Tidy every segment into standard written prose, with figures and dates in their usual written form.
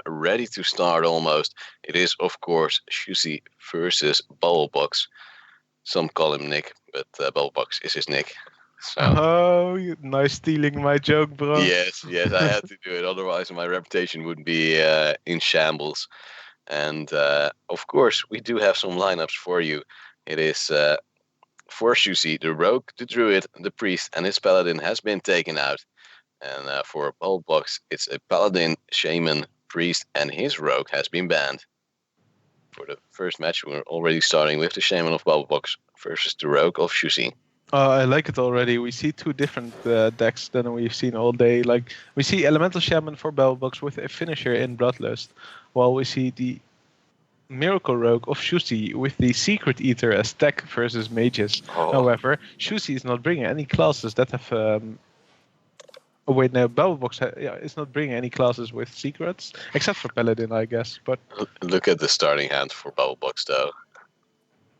ready to start almost. It is, of course, Sjoesie versus Babbelbox. Some call him Nick, but Babbelbox is his nick. So. Oh, nice stealing my joke, bro. Yes, I had to do it. Otherwise, my reputation would be in shambles. And of course, we do have some lineups for you. It is for Sjoesie, the rogue, the druid, the priest, and his paladin has been taken out. And for Babbelbox, it's a paladin, shaman, priest, and his rogue has been banned. For the first match, we're already starting with the shaman of Babbelbox versus the rogue of Sjoesie. I like it already. We see two different decks than we've seen all day. Like we see Elemental Shaman for Babbelbox with a finisher in Bloodlust, while we see the Miracle Rogue of Sjoesie with the Secret Eater as tech versus mages. Oh. However, Sjoesie is not bringing any classes that have. Oh wait, no, Babbelbox is not bringing any classes with secrets except for Paladin, I guess. But look at the starting hand for Babbelbox, though.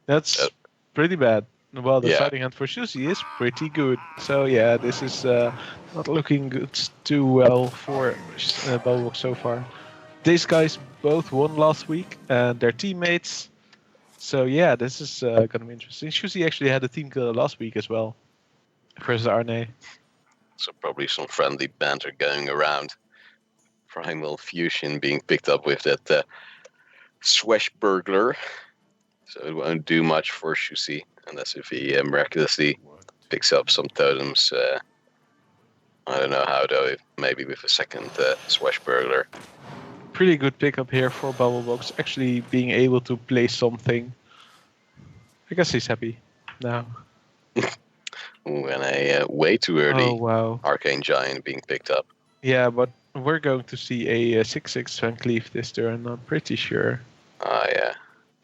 That's pretty bad. Well, the starting hand for Sjoesie is pretty good. So yeah, this is not looking good too well for Babbelbox so far. These guys both won last week, and their teammates. So yeah, this is gonna be interesting. Sjoesie actually had a team killer last week as well versus Arne. So probably some friendly banter going around. Primal Fusion being picked up with that Swashburglar. So it won't do much for Sjoesie unless if he miraculously picks up some totems. I don't know how though, maybe with a second Swashburglar. Pretty good pickup here for Babbelbox, actually being able to play something. I guess he's happy now. Ooh, and a way too early Arcane Giant being picked up. Yeah, but we're going to see a 6/6 Van Cleef this turn, I'm pretty sure. Ah, yeah.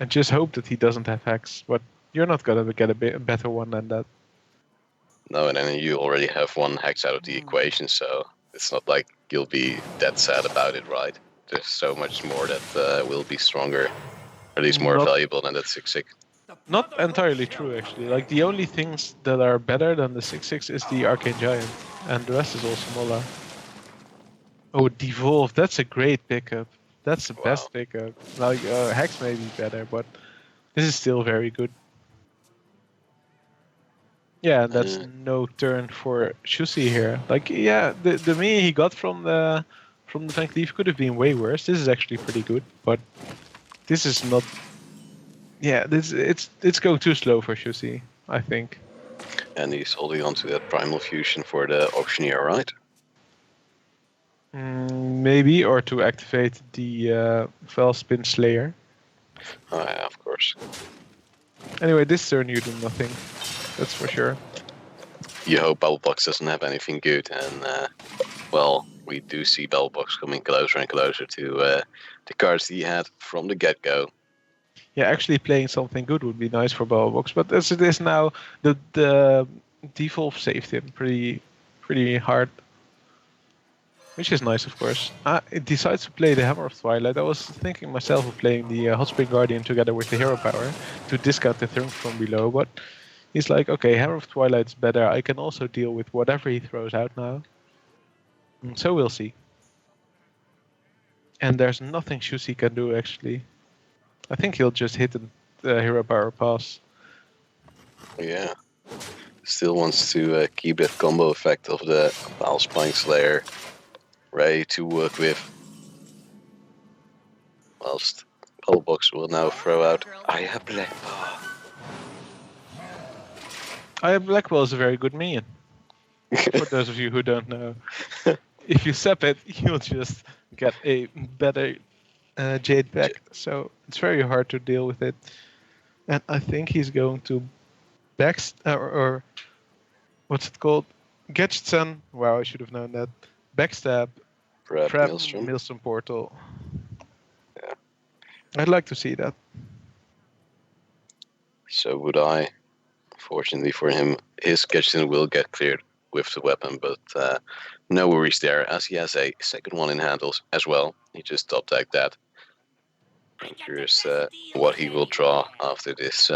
And just hope that he doesn't have Hex, but you're not going to get a better one than that. No, and then you already have one Hex out of the equation, so it's not like you'll be that sad about it, right? There's so much more that will be stronger, or at least more valuable than that 6/6. Not entirely true, actually. Like, the only things that are better than the 6/6 is the Arcane Giant, and the rest is all smaller. Oh, Devolve, that's a great pickup. That's the best pickup. Like, Hex may be better, but this is still very good. Yeah, and that's no turn for Sjoesie here. Like, yeah, the mini he got from the Van Cleef could have been way worse. This is actually pretty good, but this is not. Yeah, it's going too slow for Sjoesie, I think. And he's holding on to that Primal Fusion for the auctioneer, right? Maybe, or to activate the Felspin Slayer. Oh yeah, of course. Anyway, this turn you do nothing. That's for sure. You hope Babbelbox doesn't have anything good, and well, we do see Babbelbox coming closer and closer to the cards he had from the get-go. Yeah, actually playing something good would be nice for Babbelbox, but as it is now, the Devolve saved him pretty hard. Which is nice, of course. It decides to play the Hammer of Twilight. I was thinking myself of playing the Hot Spring Guardian together with the Hero Power to discount the Thurn from below, but he's like, okay, Hammer of Twilight's better. I can also deal with whatever he throws out now. So we'll see. And there's nothing Sjoesie can do, actually. I think he'll just hit the Hero Power pass. Yeah. Still wants to keep that combo effect of the Spine Slayer ready to work with. Whilst Babbelbox will now throw out Aya Blackball. Aya Blackball is a very good minion. For those of you who don't know. If you sap it, you'll just get a better Jade back. So it's very hard to deal with it. And I think he's going to or what's it called? Gadgetsun. Wow, I should have known that. Backstab. Trap Maelstrom Portal. Yeah. I'd like to see that. So would I. Fortunately for him, his Gadgetsun will get cleared with the weapon, but no worries there, as he has a second one in handles as well. He just top-tagged that. I'm curious what he will draw after this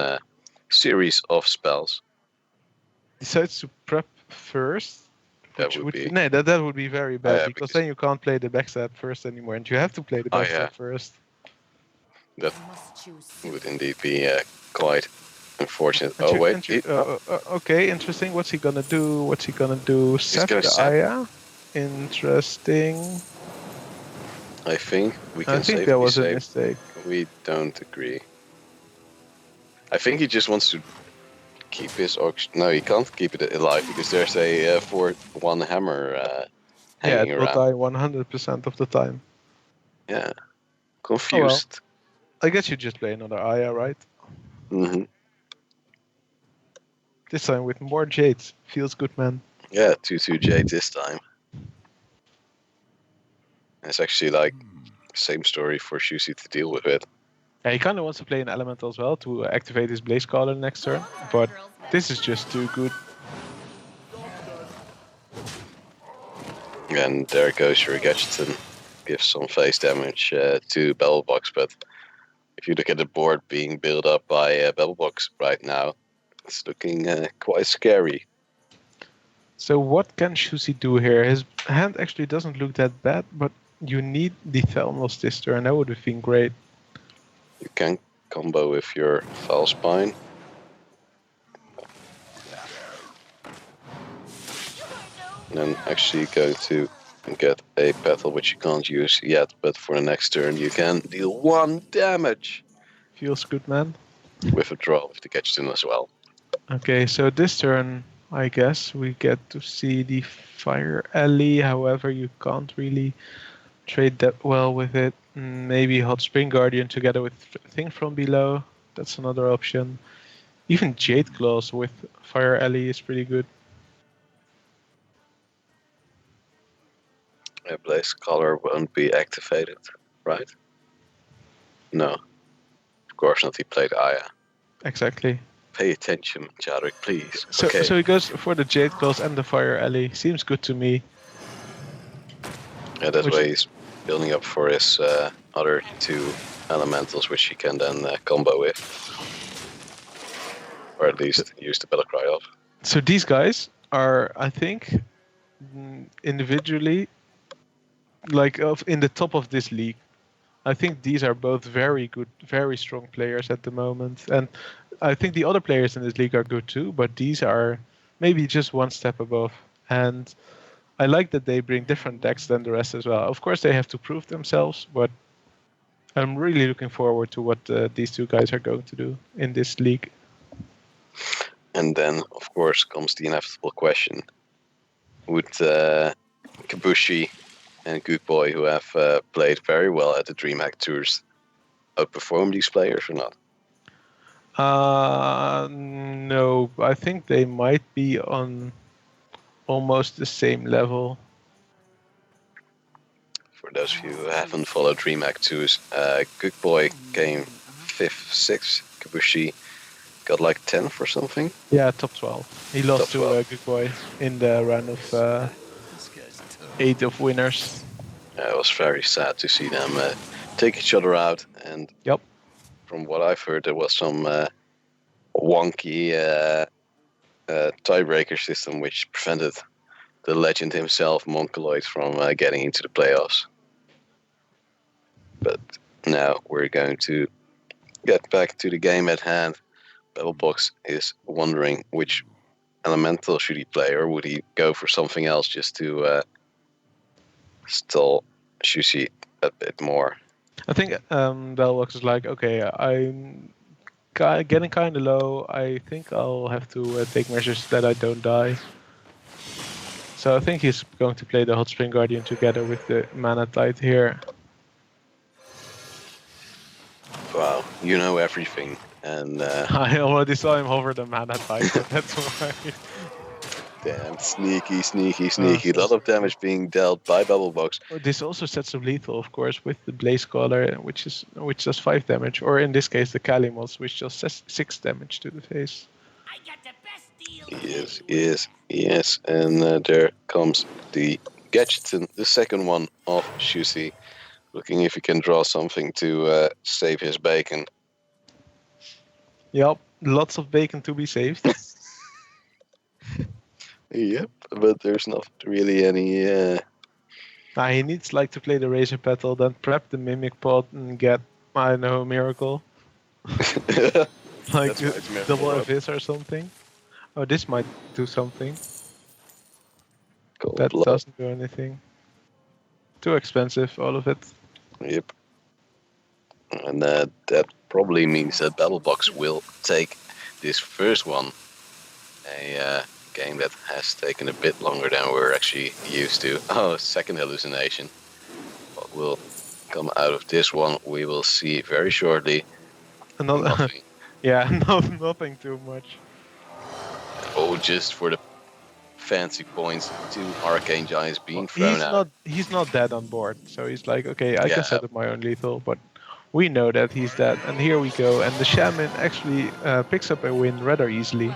series of spells. Decides to prep first That would be. no, that would be very bad Yeah, because then you can't play the backstab first anymore, and you have to play the backstab yeah, first. that would indeed be quite unfortunate. Oh wait, Okay, interesting. What's he gonna do? What's he gonna do? Set gonna the set. Aya. Interesting. I think we can I think safely that was a say mistake. we don't agree. I think he just wants to keep his auction. No, he can't keep it alive because there's a 4-1 hammer Yeah, hanging it will around. die 100% of the time. Yeah, Oh well. confused. I guess you just play another Aya, right? Mm-hmm. This time with more Jades. Feels good, man. Yeah, 2-2 Jade this time. It's actually like same story for Sjoesie to deal with it. Yeah, he kind of wants to play an elemental as well to activate his Blaze Caller next turn, but this is just too good. And there goes your Gadgeton. Gives some face damage to Babbelbox, but if you look at the board being built up by Babbelbox right now, it's looking quite scary. So what can Sjoesie do here? His hand actually doesn't look that bad, but you need the Thelmos this turn. That would have been great. You can combo with your Foul Spine. And then actually going to get a battle which you can't use yet, but for the next turn you can deal 1 damage. Feels good, man. With a draw with the Gadgeton as well. Okay, so this turn, I guess, we get to see the Fire Alley. However, you can't really trade that well with it. Maybe Hot Spring Guardian together with Thing from Below. That's another option. Even Jade Claws with Fire Alley is pretty good. A Blaze Color won't be activated, right? No. Of course not, he played Aya. Exactly. Pay attention, Chadwick, please. So, okay. So he goes for the Jade Claws and the Fire Alley. Seems good to me. Yeah, that way he's building up for his other 2 elementals, which he can then combo with. Or at least use the Battle Cry of. So these guys are, I think, individually, like in the top of this league. I think these are both very good, very strong players at the moment. And I think the other players in this league are good too, but these are maybe just one step above. And I like that they bring different decks than the rest as well. Of course, they have to prove themselves, but I'm really looking forward to what these 2 guys are going to do in this league. And then, of course, comes the inevitable question. Would Kabushi and Good Boy, who have played very well at the DreamHack Tours, outperform these players or not? No, I think they might be on almost the same level. For those of you who haven't followed DreamHack Tours, Good Boy came 5th, 6th. Kabushi got like 10th or something. Yeah, top 12. He lost to Good Boy in the round of 8 of winners. It was very sad to see them take each other out. And from what I've heard, there was some wonky tiebreaker system which prevented the legend himself, Mongoloid, from getting into the playoffs. But now we're going to get back to the game at hand. Babbelbox is wondering which elemental should he play, or would he go for something else just to stall Sjoesie a bit more? I think Babbelbox is like, okay, I'm getting kind of low. I think I'll have to take measures that I don't die. So I think he's going to play the Hot Spring Guardian together with the Mana Tide here. Wow, you know everything. And I already saw him hover the Mana Tide, but that's why. Damn, sneaky. A lot of damage being dealt by Babbelbox. This also sets up lethal, of course, with the Blaze Caller, which does 5 damage, or in this case the Kalimos, which does 6 damage to the face. I got the best deal. Yes. And there comes the Gadgeton, the second one of Sjoesie, looking if he can draw something to save his bacon. Yep, lots of bacon to be saved. Yep, but there's not really any. He needs like to play the Razor Petal, then prep the Mimic Pot and get, I don't know, a miracle. Like That's why it's Miracle double Rod. Abyss or something. Oh, this might do something. Cold That blood. doesn't do anything. Too expensive, all of it. Yep. And that probably means that Babbelbox will take this first one, a game that has taken a bit longer than we're actually used to. Oh, second hallucination. What will come out of this one, we will see very shortly. Another, Nothing. yeah, nothing too much. Oh, just for the fancy points, 2 Arcane Giants being thrown out. He's not dead on board, so he's like, okay, I Yeah. can set up my own lethal, but we know that he's dead, and here we go. And the Shaman actually picks up a win rather easily.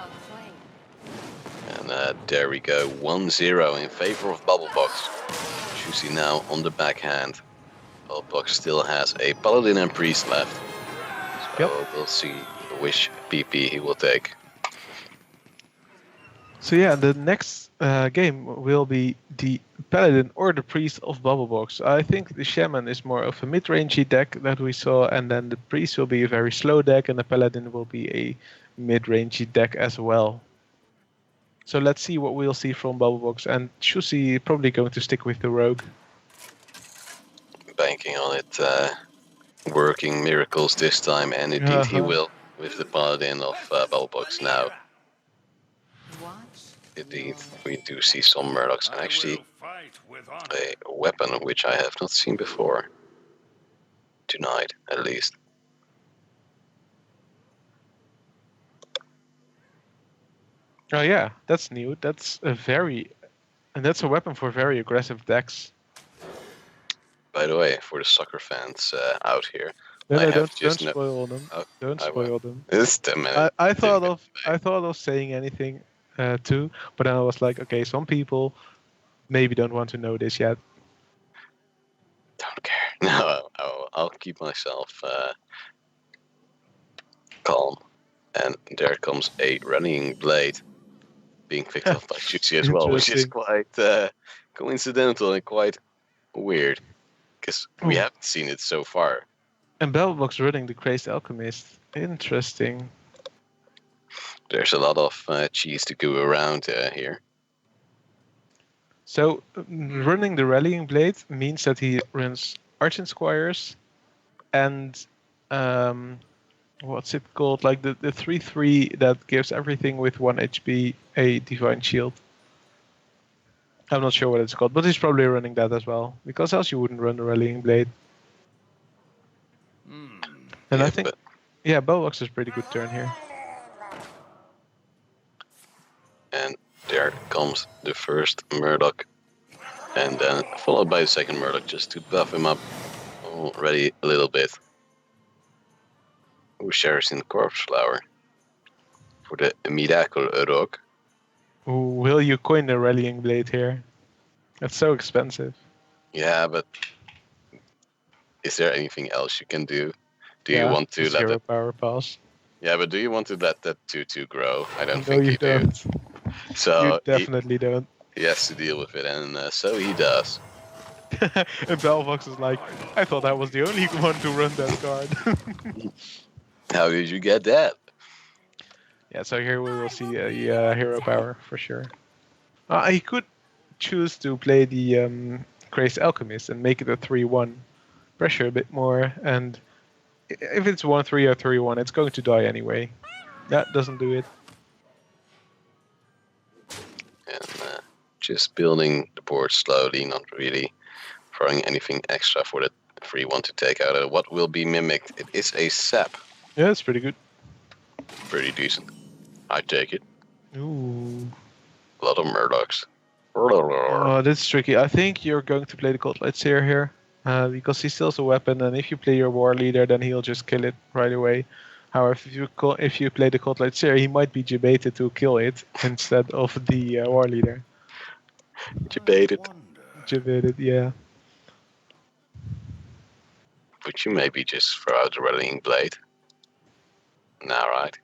And there we go, 1-0 in favor of Babbelbox. Sjoesie now on the backhand. Babbelbox still has a Paladin and Priest left. So Yep. we'll see which PP he will take. So yeah, the next game will be the Paladin or the Priest of Babbelbox. I think the Shaman is more of a mid-rangey deck that we saw, and then the Priest will be a very slow deck, and the Paladin will be a mid-rangey deck as well. So let's see what we'll see from Babbelbox, and Sjoesie probably going to stick with the Rogue. Banking on it working miracles this time, and indeed he will with the Paladin of Babbelbox now. Indeed, we do see some Murlocs, and actually a weapon which I have not seen before. Tonight, at least. Oh yeah, that's new. That's a weapon for very aggressive decks. By the way, for the soccer fans out here, No, don't spoil them. Oh, Don't I will. spoil them. It's 10 minutes. I thought of saying anything too, but then I was like, okay, some people maybe don't want to know this yet. Don't care. No, I'll keep myself calm. And there comes a running blade being picked up by Sjoesie as well, which is quite coincidental and quite weird, because we haven't seen it so far. And Babbelbox running the Crazed Alchemist. Interesting. There's a lot of cheese to go around here. So running the Rallying Blade means that he runs Argent Squires and what's it called? Like the 3/3 that gives everything with 1 HP a Divine Shield. I'm not sure what it's called, but he's probably running that as well, because else you wouldn't run the Rallying Blade. And I think, yeah, Babbelbox is a pretty good turn here. And there comes the first Murloc, and then followed by the second Murloc just to buff him up already a little bit. Who shares in Corpse Flower for the Miracle Rock? Will you coin the Rallying Blade here? That's so expensive. Yeah, but is there anything else you can do? Do you want to let zero power pass? Yeah, but do you want to let that 2/2 grow? I don't No, think you you don't. do. So You definitely don't. he has to deal with it, and so he does. And Babbelbox is like, I thought I was the only one to run that card. How did you get that? Yeah, so here we will see a hero power for sure. He could choose to play the Crazed Alchemist and make it a 3/1. Pressure a bit more, and if it's 1/3 or 3/1, it's going to die anyway. That doesn't do it. And just building the board slowly, not really throwing anything extra for the 3/1 to take out of what will be mimicked. It is a sap. Yeah, it's pretty good. Pretty decent. I take it. Ooh. A lot of Murlocs. Oh, that's tricky. I think you're going to play the Cold Lightseer here, because he steals a weapon, and if you play your War Leader, then he'll just kill it right away. However, if you play the Cold Lightseer, he might be debated to kill it instead of the War Leader. Debated. Debated, yeah. But you maybe just throw out the Rallying Blade. Nah, right?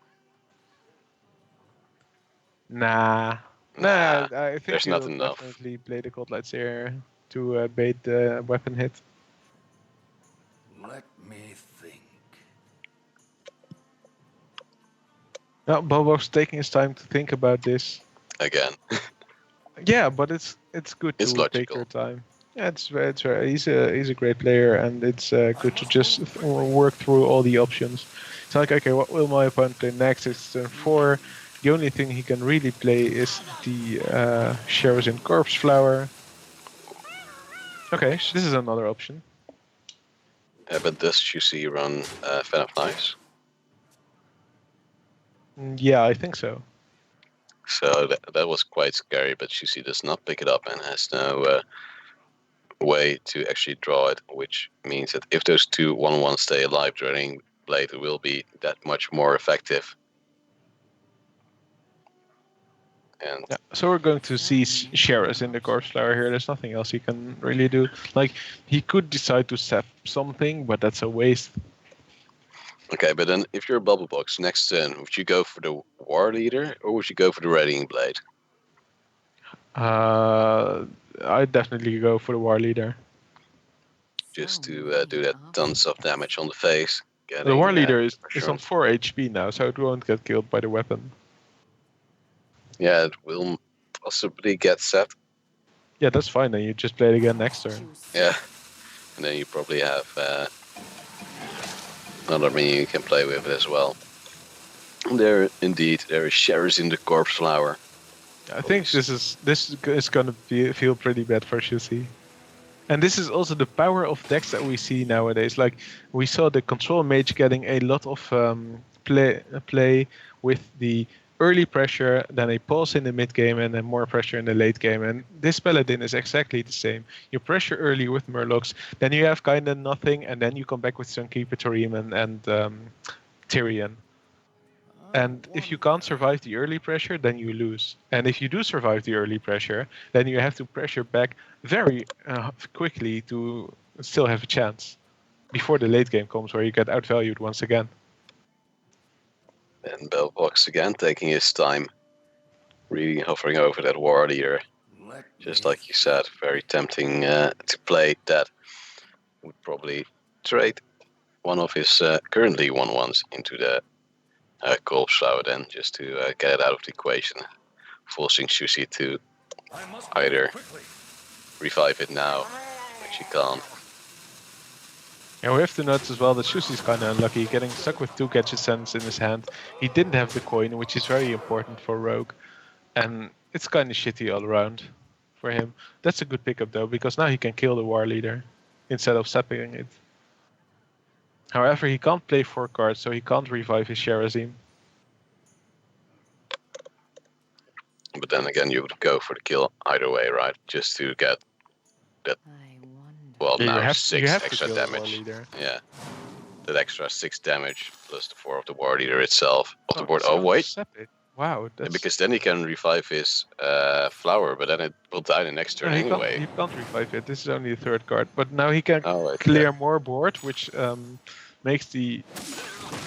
Nah. Nah, I think there's he'll not enough. definitely play the Godlight Seer to bait the weapon hit. Let me think. Now, Bobo's taking his time to think about this. Again, Yeah, but it's good It's to take logical. your time. Yeah, it's very, he's a great player, and it's good to just work through all the options. It's like, okay, what will my opponent play next? It's turn 4. The only thing he can really play is the Sherazin Corpse Flower. Okay, this is another option. but does Sjoesie run Fan of Knives? Yeah, I think so. So that was quite scary, but Sjoesie does not pick it up and has no way to actually draw it, which means that if those two 1/1 stay alive, Dreading Blade will be that much more effective. And Yeah, so we're going to see Sheras in the Corpse Flower here. There's nothing else he can really do. Like, he could decide to sap something, but that's a waste. okay, but then if you're a Babbelbox next turn, would you go for the War Leader or would you go for the Readying Blade? I'd definitely go for the War Leader. Just to do that tons of damage on the face. The War Leader is pressure on 4 HP now, so it won't get killed by the weapon. Yeah, it will possibly get set. Yeah, that's fine, then you just play it again next turn. Yeah, and then you probably have another minion you can play with it as well. There is Sheras in the Corpse Flower. I think this is gonna feel pretty bad for Sjoesie. And this is also the power of decks that we see nowadays. Like, we saw the Control Mage getting a lot of play with the early pressure, then a pause in the mid game, and then more pressure in the late game. And this Paladin is exactly the same. You pressure early with Murlocs, then you have kind of nothing, and then you come back with Sunkeeper, Tarim, and Tyrion. And if you can't survive the early pressure, then you lose. And if you do survive the early pressure, then you have to pressure back very quickly to still have a chance before the late game comes where you get outvalued once again. And Babbelbox again taking his time, really hovering over that War Leader. Just like you said, very tempting to play that. Would probably trade one of his currently 1/1s into the Corpse Flower then, just to get it out of the equation, forcing Sjoesie to either revive it now, which he can't. And we have to notice as well that Sjoesie's kind of unlucky, getting stuck with 2 Gadget Sense in his hand. He didn't have the coin, which is very important for Rogue, and it's kind of shitty all around for him. That's a good pickup though, because now he can kill the War Leader instead of sapping it. However, he can't play 4 cards, so he can't revive his Sherazim. But then again, you would go for the kill either way, right? Just to get that. Well, Yeah, now you have 6 to extra kill the War damage. Leader. Yeah, that extra 6 damage plus the 4 of the War Leader itself off the board. so Oh wait, sap it. Wow, yeah, that's... because then he can revive his flower, but then it will die the next turn No, anyway. he can't revive it. This is only the 3rd card, but now he can Oh, wait, clear yeah. more board, which makes the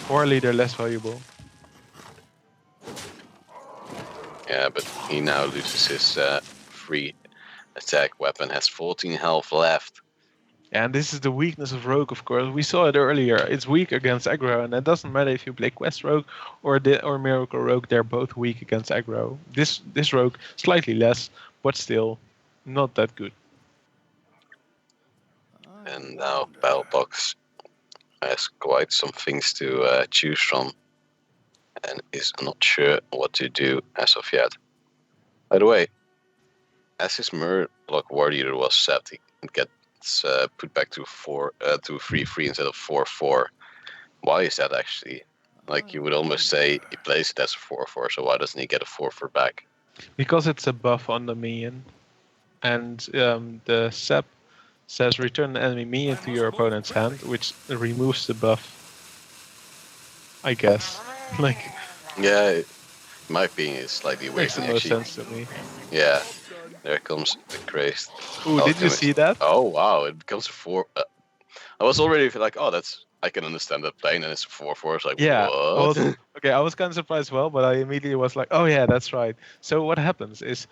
War Leader less valuable. Yeah, but he now loses his free attack weapon, has 14 health left. And this is the weakness of Rogue, of course. We saw it earlier. It's weak against aggro, and it doesn't matter if you play Quest Rogue or Miracle Rogue. They're both weak against aggro. This Rogue slightly less, but still not that good. And now Babbelbox has quite some things to choose from and is not sure what to do as of yet. By the way, as his Murloc War Leader was set, he gets put back to 3/3 instead of 4/4. Why is that actually? Like, you would almost say he plays it as a 4/4, so why doesn't he get a 4/4 back? Because it's a buff on the minion. And the sap says return an enemy minion to your opponent's hand, which removes the buff. I guess. Like, Yeah, in my opinion, it's slightly weird. makes the most sense to me. Yeah, there comes the crazed. Ooh, did you see that? Oh wow, it becomes a 4. I was already like, oh, I can understand that pain, and it's 4/4. It's like, Yeah. what? Okay, I was kind of surprised as well, but I immediately was like, oh yeah, that's right. So what happens is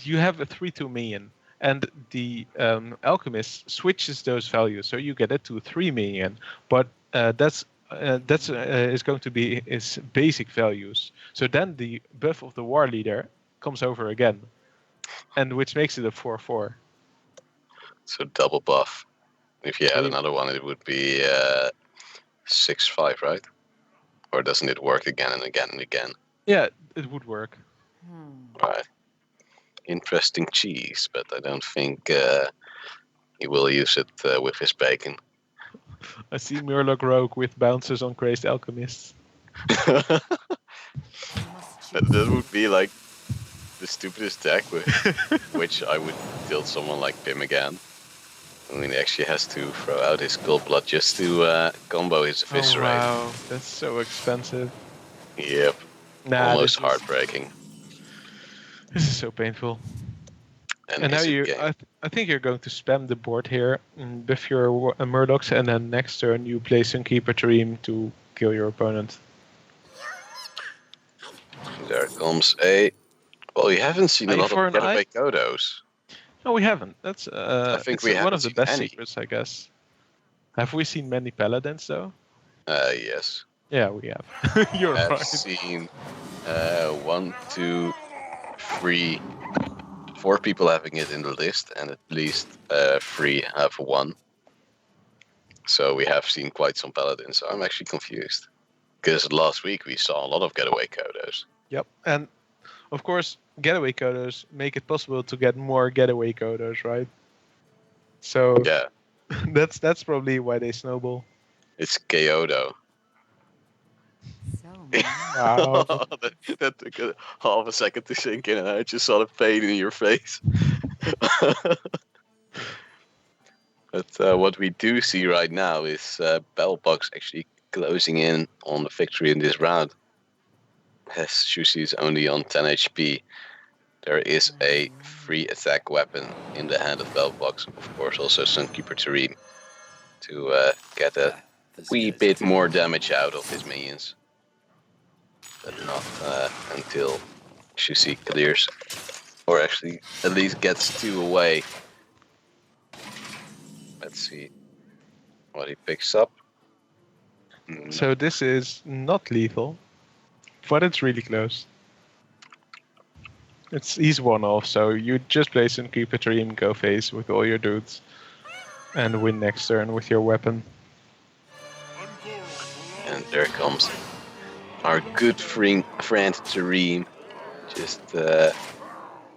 you have a 3/2 minion, and the alchemist switches those values, so you get a 2/3 minion. But that's is going to be its basic values. So then the buff of the war leader comes over again, and which makes it a 4/4. So double buff. If you So had you- another one, it would be 6/5, right? Or doesn't it work again and again and again? Yeah, it would work. Right. Interesting cheese, but I don't think he will use it with his bacon. I see Murloc Rogue with bounces on crazed alchemists. That would be like the stupidest deck with which I would tilt someone like Pim again. I mean, he actually has to throw out his gold blood just to combo his eviscerate. Oh wow, that's so expensive. Yep, Nah, almost heartbreaking. This is so painful. And now is it you, game? I think you're going to spam the board here, buff your Murlocs, and then next turn you play Sunkeeper Dream to kill your opponent. There comes a. Well, you haven't seen a Eye lot for of an getaway eye? Kodos. No, we haven't. That's think it's we one haven't of the seen best any. secrets, I guess. Have we seen many paladins though? Yes. Yeah, we have. You're I've right. seen 1, 2, 3, 4 people having it in the list, and at least 3 have 1. So we have seen quite some paladins. So I'm actually confused. Because last week we saw a lot of getaway Kodos. Yep, and of course, getaway Kodos make it possible to get more getaway Kodos, right? So Yeah, that's probably why they snowball. it's Kyoto. So Wow. that took a half a second to sink in, and I just saw the pain in your face. But what we do see right now is Babbelbox actually closing in on the victory in this round. As Sjoesie is only on 10 HP, there is a free attack weapon in the hand of Babbelbox. Of course, also Sunkeeper Tareem to get a wee bit more damage out of his minions. But not until Sjoesie clears, or actually at least gets 2 away. Let's see what he picks up. So this is not lethal, but it's really close. He's one off, so you just play some Keeper Dream, go face with all your dudes, and win next turn with your weapon. And there comes our good friend Tareem, just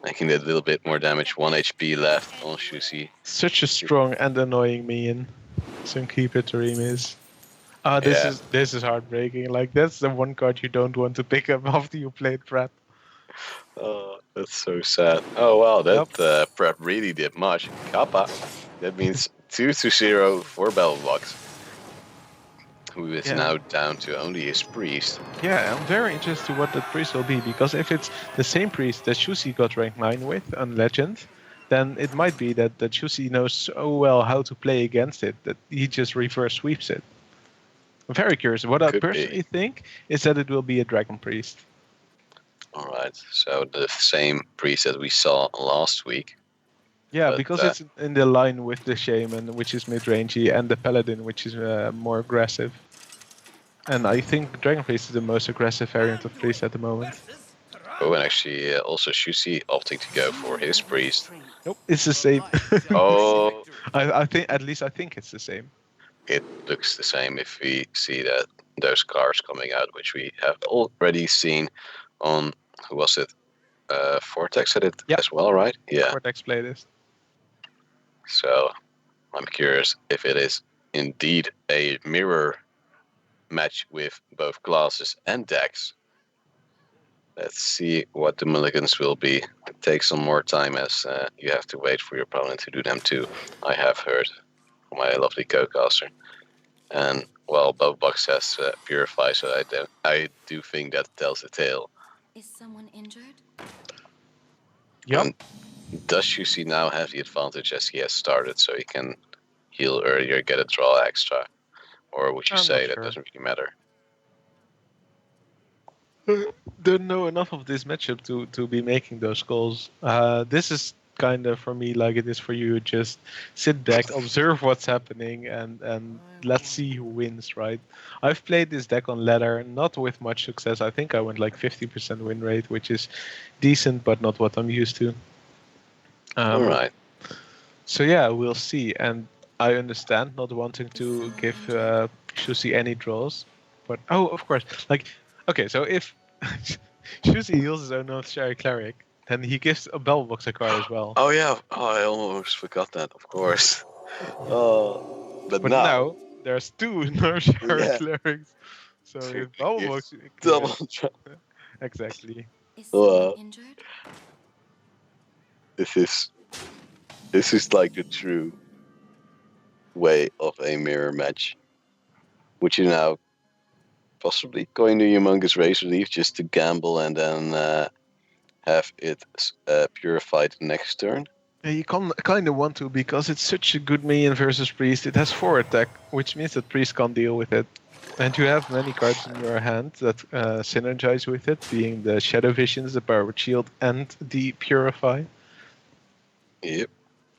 making that little bit more damage. 1 HP left on Sjoesie. Such a strong and annoying minion, some Keeper Dream is. This is heartbreaking. Like that's the one card you don't want to pick up after you played Prep. Oh, that's so sad. Oh wow, that prep really did much. Kappa. That means 2-0 for Babbelbox, who is now down to only his priest. Yeah, I'm very interested what that priest will be, because if it's the same priest that Sjoesie got rank 9 with on Legend, then it might be that Sjoesie knows so well how to play against it that he just reverse sweeps it. I'm very curious. What I personally think is that it will be a Dragon Priest. Alright, so the same priest that we saw last week. Yeah, because it's in the line with the Shaman, which is mid-rangey, and the Paladin, which is more aggressive. And I think Dragon Priest is the most aggressive variant of Priest at the moment. Oh, and actually also Sjoesie opting to go for his priest. Nope, it's the same. Oh, I think it's the same. it looks the same if we see that those cars coming out, which we have already seen on, who was it? Vortex had it as well, right? Yeah. Vortex played this. So I'm curious if it is indeed a mirror match with both classes and decks. Let's see what the mulligans will be. It takes some more time, as you have to wait for your opponent to do them too. I have heard from my lovely co-caster. And well, Babbelbox has Purify, so I do think that tells the tale. Is someone injured? Yep. And does Sjoesie now have the advantage as he has started, so he can heal earlier, get a draw extra? Or would you I'm say not that sure. doesn't really matter? Don't know enough of this matchup to be making those calls. This is kind of for me like it is for you. Just sit back, observe what's happening, and let's see who wins. Right? I've played this deck on ladder, not with much success. I think I went like 50% win rate, which is decent, but not what I'm used to. All right. So yeah, we'll see. And I understand not wanting to give Shusi any draws, but of course, like okay, so if Shusi heals his own Northshire Cleric, then he gives a Babbelbox a card as well. Oh yeah. Oh, I almost forgot that. Of course. But But now, now there's two Northshire yeah, Clerics, so so if he Babbelbox gives double. exactly. Is someone injured? This is like the true way of a mirror match, which you now possibly going to Humongous Razor Leaf just to gamble and then have it purified next turn. Yeah, you kind of want to because it's such a good minion versus priest. It has 4 attack, which means that priest can't deal with it. And you have many cards in your hand that synergize with it, being the Shadow Visions, the Power Shield, and the Purify. Yep.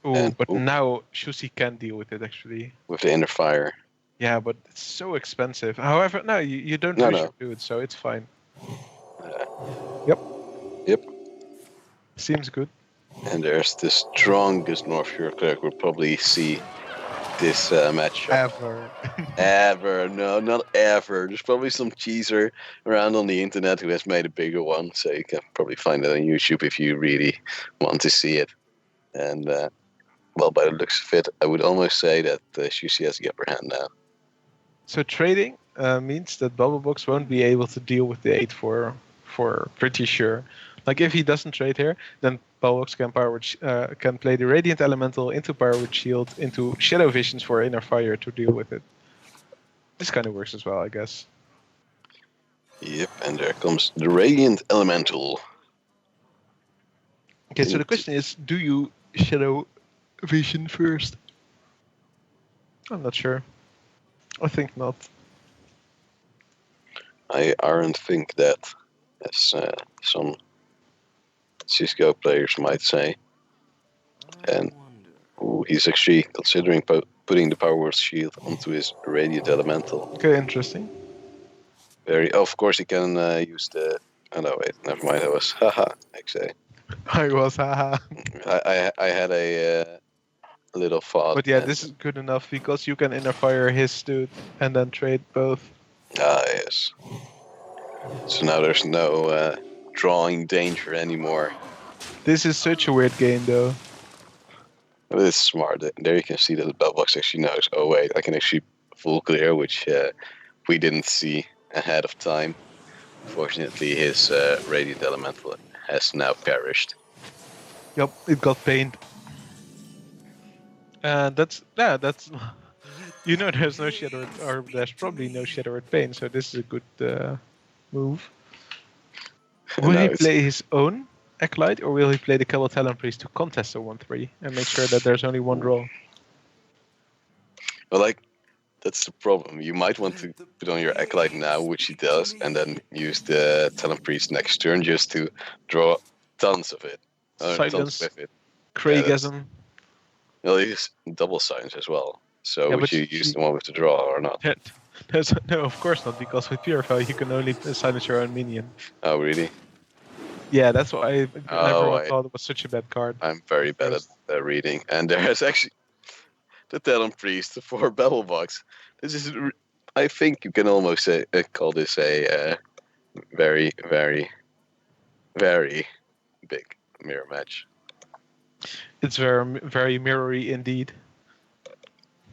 Oh, but now Shusi can deal with it actually. With the Inner Fire. Yeah, but it's so expensive. However, no, you don't No, lose no. your dude, so it's fine. Yep. Seems good. And there's the strongest North Shore cleric we'll probably see this matchup. Ever. No, not ever. There's probably some cheeser around on the internet who has made a bigger one, so you can probably find it on YouTube if you really want to see it. And, well, by the looks of it, I would almost say that Shusi has the upper hand now. So trading means that Babbelbox won't be able to deal with the 8 for pretty sure. Like if he doesn't trade here, then Babbelbox can play the Radiant Elemental into Power Shield into Shadow Visions for Inner Fire to deal with it. This kind of works as well, I guess. Yep, and there comes the Radiant Elemental. Okay, so the question is, do you Shadow Vision first? I'm not sure. I think not. I aren't think that, as some Cisco players might say. And he's actually considering putting the Power Shield onto his Radiant Elemental. Okay, interesting. Of course, he can use the. Oh no, wait, never mind. I was haha. Actually, I was haha. I had a little thought. But yeah, this is good enough because you can Inner Fire his dude and then trade both. Ah, yes. So now there's no drawing danger anymore. This is such a weird game, though. But it's smart. There you can see that the Babbelbox actually knows. Oh wait, I can actually full clear, which we didn't see ahead of time. Fortunately, his Radiant Elemental has now perished. Yup, it got pained. And that's you know, there's no Shadow or there's probably no Shadow Pain, so this is a good move. Will he play his own Acolyte, or will he play the Cabal Talon Priest to contest a 1-3 and make sure that there's only one draw? Well, like, that's the problem. You might want to put on your Acolyte now, which he does, and then use the Talon Priest next turn just to draw tons of it. Silence, with it. Craigism. Well, he uses double silence as well. So would you use the one with the draw or not? No, of course not, because with Purify you can only silence your own minion. Oh, really? Yeah, that's why everyone thought it was such a bad card. I'm very bad at reading. And there's actually the Talon Priest for Babbelbox. This is, I think you can almost say, call this a very, very, very big mirror match. It's very, very mirrory indeed.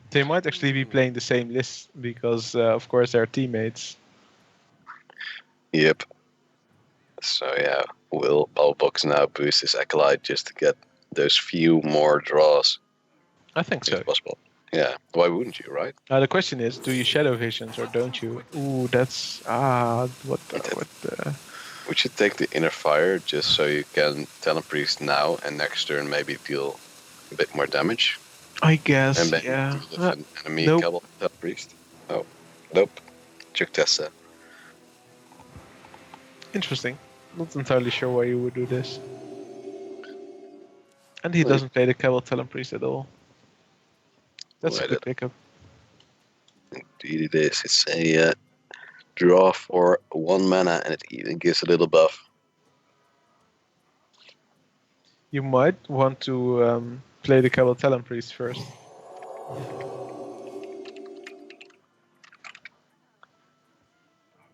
They might actually be playing the same list because, of course, they're teammates. Yep. So yeah, will Babbelbox now boost his Acolyte just to get those few more draws? I think so. If possible. Yeah. Why wouldn't you, right? The question is, do you Shadow Visions or don't you? Ooh, that's what the. We should take the Inner Fire just so you can Talon Priest now and next turn maybe deal a bit more damage. I guess, And then yeah. with an enemy Nope. Cabal Priest. Oh, nope. Check Tessa. Interesting. Not entirely sure why you would do this. And he Well, doesn't play the Cabal Talon Priest at all. That's a well, good pickup. indeed it is. It's a draw for 1 mana, and it even gives a little buff. You might want to play the Cabal Talon Priest first.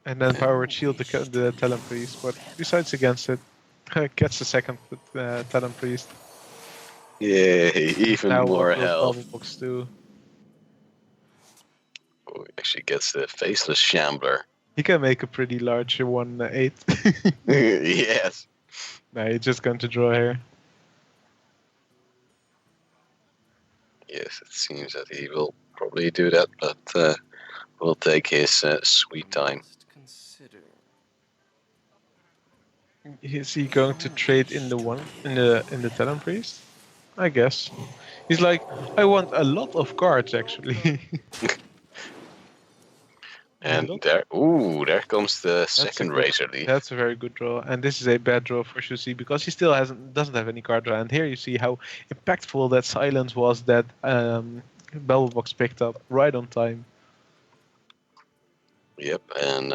And then Power Shield the Talon Priest, but besides against it, gets the second Talon Priest. Yay, even Now more also health. Babbelbox too. Oh, he actually gets the Faceless Shambler. He can make a pretty large 1/8. Yes. Nah, he's just going to draw here. Yes, it seems that he will probably do that, but will take his sweet time. Must consider. Is he going to trade in the Talon Priest? I guess. He's like, I want a lot of cards actually. And Lot- there comes the second Razor Leaf. That's a very good draw, and this is a bad draw for Sjoesie because he still doesn't have any card draw. And here you see how impactful that silence was that Babbelbox picked up right on time. Yep, and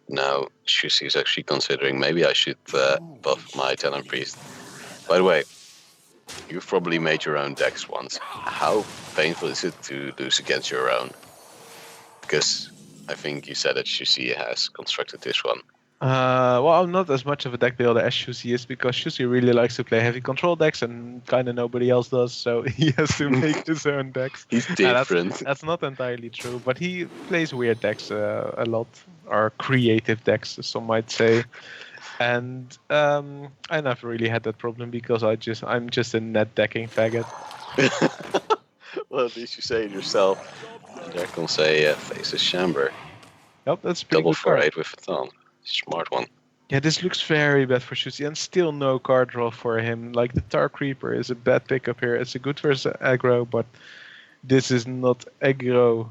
now Shusi is actually considering maybe I should buff my Talon Priest. By the way, you've probably made your own decks once. How painful is it to lose against your own? Because I think you said that Shusi has constructed this one. Well, I'm not as much of a deck builder as Sjoesie is because Sjoesie really likes to play heavy control decks and kind of nobody else does, so he has to make his own decks. He's And different. that's not entirely true, but he plays weird decks a lot, or creative decks, as some might say. And I never really had that problem because I'm just a net decking faggot. Well, at least you say it yourself. And there comes a Faceless Chamber. Yep, that's a pretty Double good card. 4/8 with a ton. Smart one. Yeah, this looks very bad for Shusi, and still no card draw for him. Like, the Tar Creeper is a bad pickup here. It's a good versus aggro, but this is not aggro,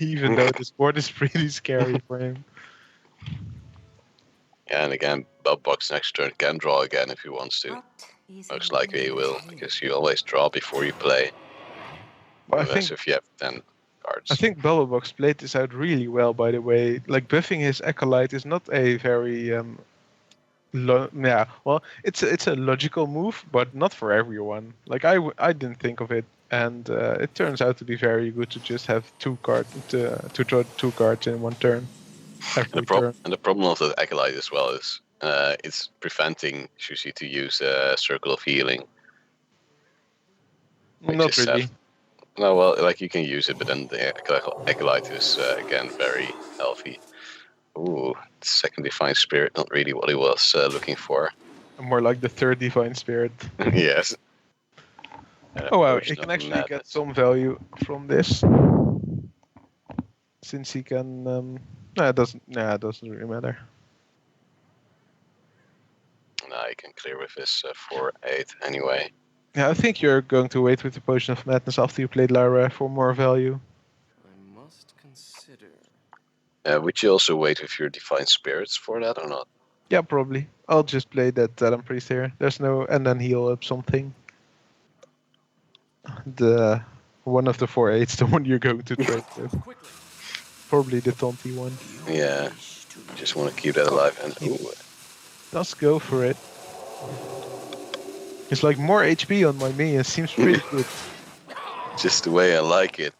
even though this board is pretty scary for him. Yeah, and again, Babbelbox next turn can draw again if he wants to. Not easy Most to likely he will, maintain. because you always draw before you play. But Unless if you have 10 cards. I think Babbelbox played this out really well, by the way. Like, buffing his Acolyte is not a very... yeah, well, it's a logical move, but not for everyone. Like, I didn't think of it, and it turns out to be very good to just have to draw 2 cards in one turn. Every turn. And the problem of the Acolyte as well is it's preventing Shusi to use Circle of Healing. Not really. No, well, like you can use it, but then the Acolyte is again very healthy. Ooh, second Divine Spirit, not really what he was looking for. More like the third Divine Spirit. Yes. Oh wow, Potion he can of actually get Madness. some value from this. Since he can... it doesn't really matter. Nah, he can clear with his 4/8 anyway. Yeah, I think you're going to wait with the Potion of Madness after you played Lara for more value. I must consider. Would you also wait with your Divine Spirits for that or not? Yeah, probably. I'll just play that Talon Priest here. There's no... and then heal up something. The... one of the 4/8s, the one you're going to trade with. Probably the Tonti one. Yeah, just want to keep that alive. And ooh, Let's go for it. It's like more HP on my minion. Seems pretty good. just the way I like it.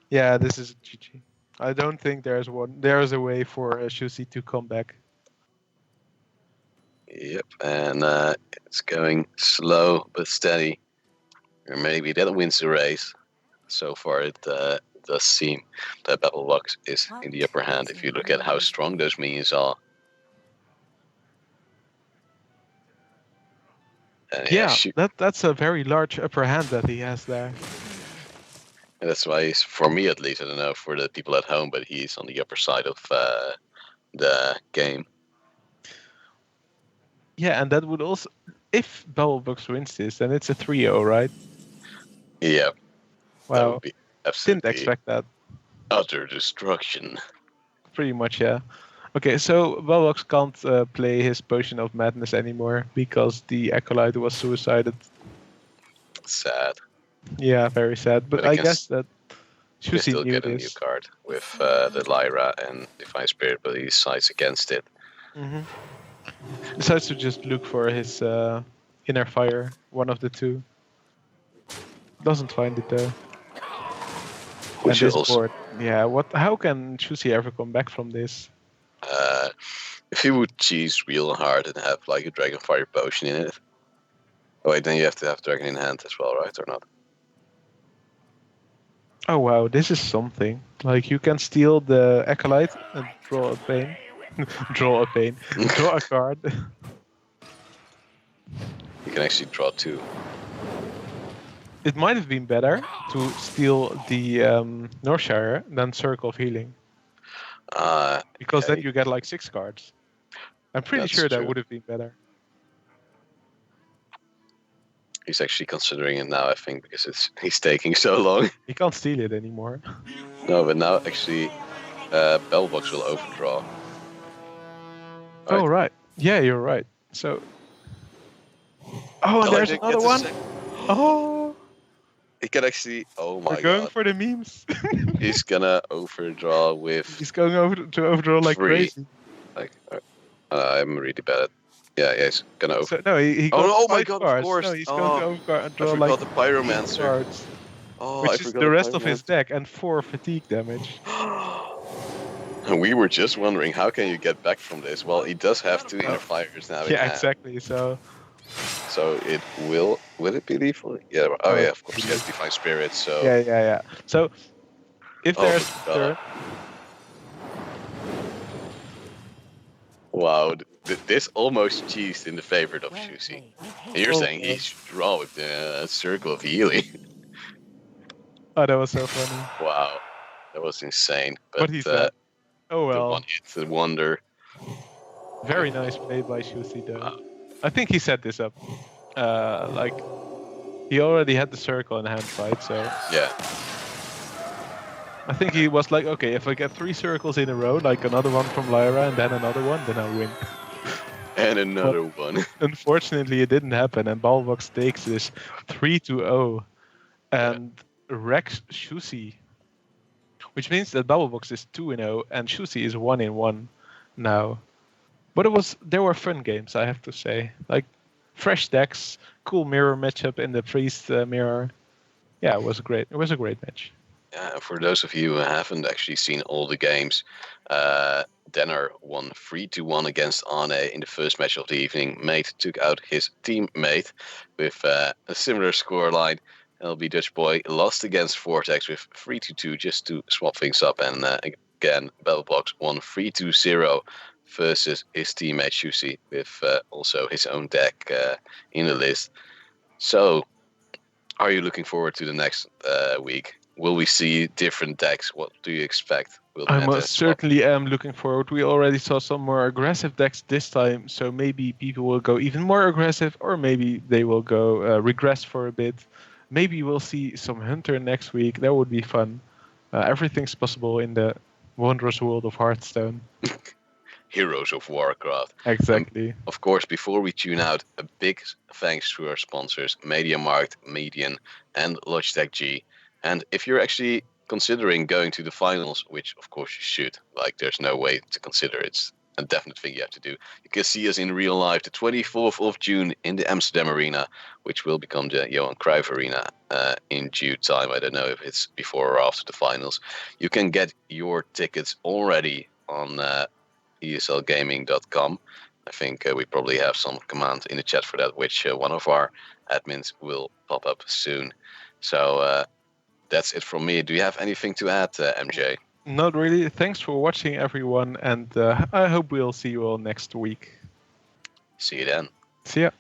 Yeah, this is GG. I don't think there's a way for Shusi to come back. Yep, and it's going slow but steady. Or maybe that wins the race. So far, it does seem that Babbelbox is in the upper hand if you look at how strong those minions are. Yeah, that's a very large upper hand that he has there. And that's why he's, for me at least, I don't know for the people at home, but he's on the upper side of the game. Yeah, and that would also... if Babbelbox wins this, then it's a 3-0, right? Yeah, that Wow, would be didn't absolutely expect that. utter destruction. Pretty much, yeah. Okay, so Babbelbox can't play his Potion of Madness anymore because the Acolyte was suicided. Sad. Yeah, very sad. But But I I guess guess that You can Sjoesie still knew get a new this. card with the Lyra and Divine Spirit, but he decides against it. Decides to just look for his Inner Fire, one of the two. Doesn't find it though. Which And is this also, board, yeah. What? How can Sjoesie ever come back from this? if you would cheese real hard and have like a Dragon Fire potion in it. Oh wait, then you have to have Dragon in hand as well, right? Or not? Oh wow, this is something. Like you can steal the Acolyte and draw a pain. Draw a pain. Draw a card. You can actually draw 2. It might have been better to steal the Northshire than Circle of Healing. Because then Okay. you get like 6 cards. I'm pretty That's sure that true. would have been better. He's actually considering it now, I think, because he's taking so long. You can't steal it anymore. No, but now actually, Bellbox will overdraw. Oh right. Yeah, you're right. So. Oh, and Oh, there's he another gets a one. sec- Oh, He can actually. Oh my we're going god. for the memes. He's gonna overdraw with He's going over to overdraw like 3. crazy. Like, I'm really bad at. Yeah, he's gonna over. So no, he Oh, got oh my 5 god, of cards. course. No, he's Oh, going to overdraw I draw forgot like the 8 Pyromancer. cards, Oh, which I is forgot the rest of his Pyromancer. deck and 4 fatigue damage. And we were just wondering, how can you get back from this? Well, he does have 2 inner fires now. in Yeah, hand. exactly. So So it will it be lethal? Yeah. Oh Oh, yeah, of course. He has Divine Spirit. So yeah. So if Oh, there's my God. turn, wow, this almost cheesed in the favor of Sjoesie. And you're Oh, saying he should draw with the Circle of Healing. oh, that was so funny. Wow, that was insane. But What he said. Oh the well, one hit wonder. very nice play by Sjoesie though. Wow. I think he set this up. Like he already had the circle in hand, right? So Yeah. I think he was like, okay, if I get 3 circles in a row, like another one from Lyra and then another one, then I win. And another one. Unfortunately, it didn't happen, and Babbelbox takes this 3-0 and wrecks Sjoesie. Which means that Babbelbox is 2-0 and Sjoesie is 1-1 now. But there were fun games, I have to say. Like fresh decks, cool mirror matchup in the priest mirror. Yeah, it was great. It was a great match. Yeah, for those of you who haven't actually seen all the games, Denner won 3-1 against Arne in the first match of the evening. Mate took out his teammate with a similar scoreline. LB Dutch Boy lost against Vortex with 3-2 just to swap things up. And again, Babbelbox won 3-0 versus his teammate Sjoesie with also his own deck in the list. So, are you looking forward to the next week? Will we see different decks? What do you expect? Will I Meta most swap? certainly am looking forward. We already saw some more aggressive decks this time, so maybe people will go even more aggressive, or maybe they will go regress for a bit. Maybe we'll see some Hunter next week. That would be fun. Everything's possible in the wondrous world of Hearthstone. Heroes of Warcraft. Exactly. Of course, before we tune out, a big thanks to our sponsors, MediaMarkt, Median, and Logitech G. And if you're actually considering going to the finals, which of course you should, like there's no way to consider it's a definite thing you have to do. You can see us in real life the 24th of June in the Amsterdam Arena, which will become the Johan Cruyff Arena in due time. I don't know if it's before or after the finals. You can get your tickets already on ESLgaming.com. I think we probably have some command in the chat for that, which one of our admins will pop up soon. So that's it from me. Do you have anything to add, MJ? Not really. Thanks for watching, everyone, and I hope we'll see you all next week. See you then. See ya.